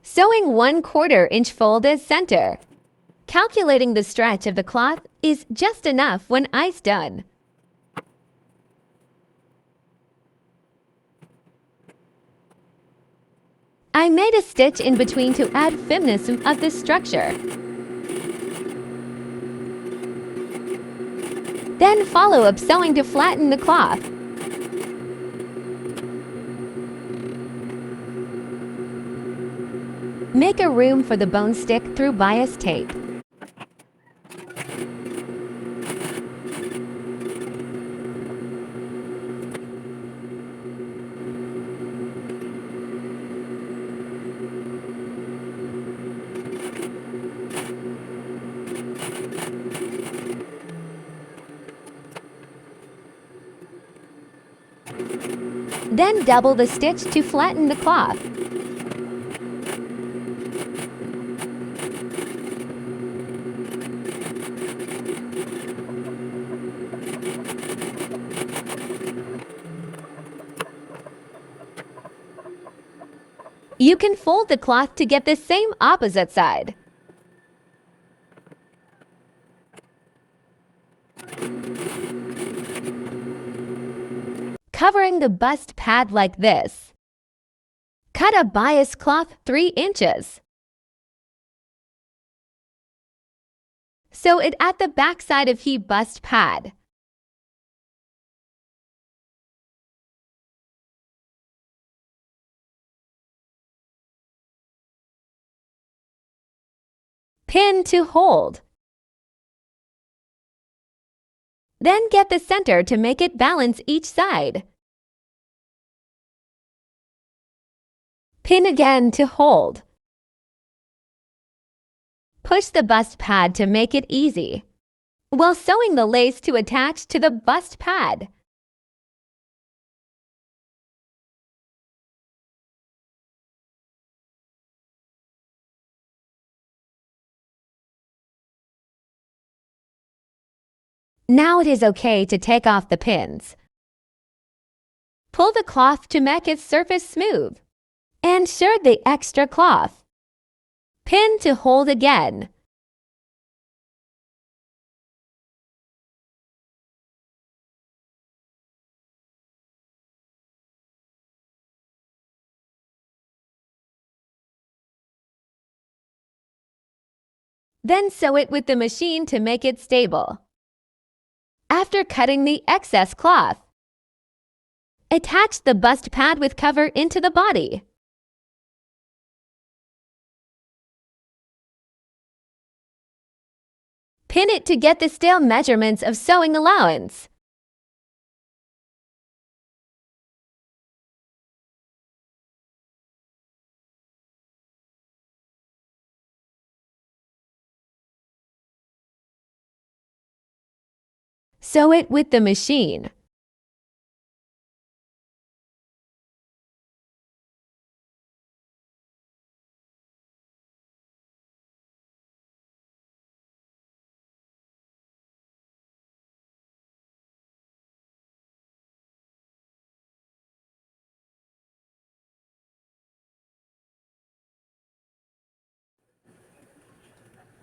Sewing 1/4 inch fold as center. Calculating the stretch of the cloth is just enough when eyes done. I made a stitch in between to add feminism of this structure. Then follow up sewing to flatten the cloth. Make a room for the bone stick through bias tape. Then double the stitch to flatten the cloth. You can fold the cloth to get the same opposite side. Covering the bust pad like this. Cut a bias cloth 3 inches. Sew it at the back side of the bust pad. Pin to hold. Then get the center to make it balance each side. Pin again to hold. Push the bust pad to make it easy, while sewing the lace to attach to the bust pad. Now it is okay to take off the pins. Pull the cloth to make its surface smooth, and shird the extra cloth. Pin to hold again. Then sew it with the machine to make it stable. After cutting the excess cloth, attach the bust pad with cover into the body. Pin it to get the stale measurements of sewing allowance. Sew it with the machine.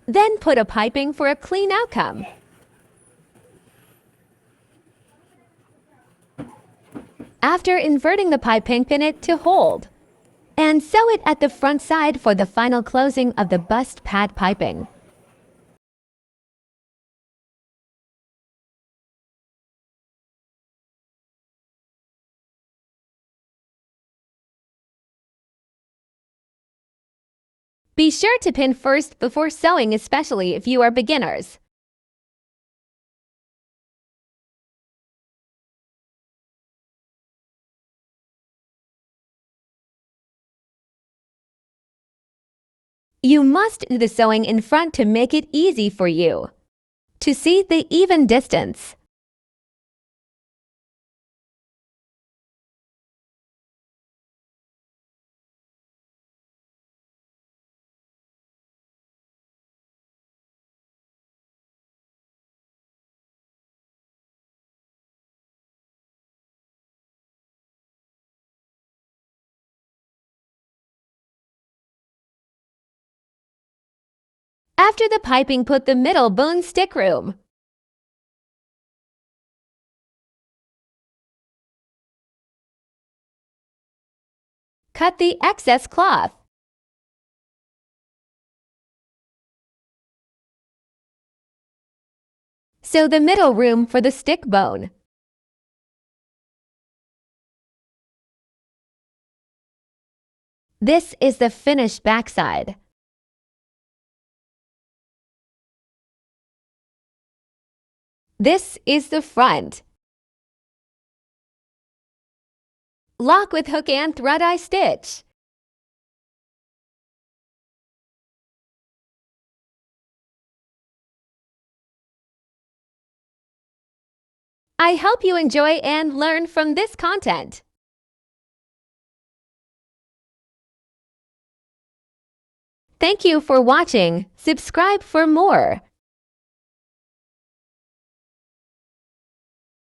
Then put a piping for a clean outcome. After inverting the piping, pin it to hold, and sew it at the front side for the final closing of the bust pad piping. Be sure to pin first before sewing, especially if you are beginners. You must do the sewing in front to make it easy for you to see the even distance. After the piping, put the middle bone stick room. Cut the excess cloth. Sew the middle room for the stick bone. This is the finished backside. This is the front. Lock with hook and thread eye stitch. I hope you enjoy and learn from this content. Thank you for watching. Subscribe for more.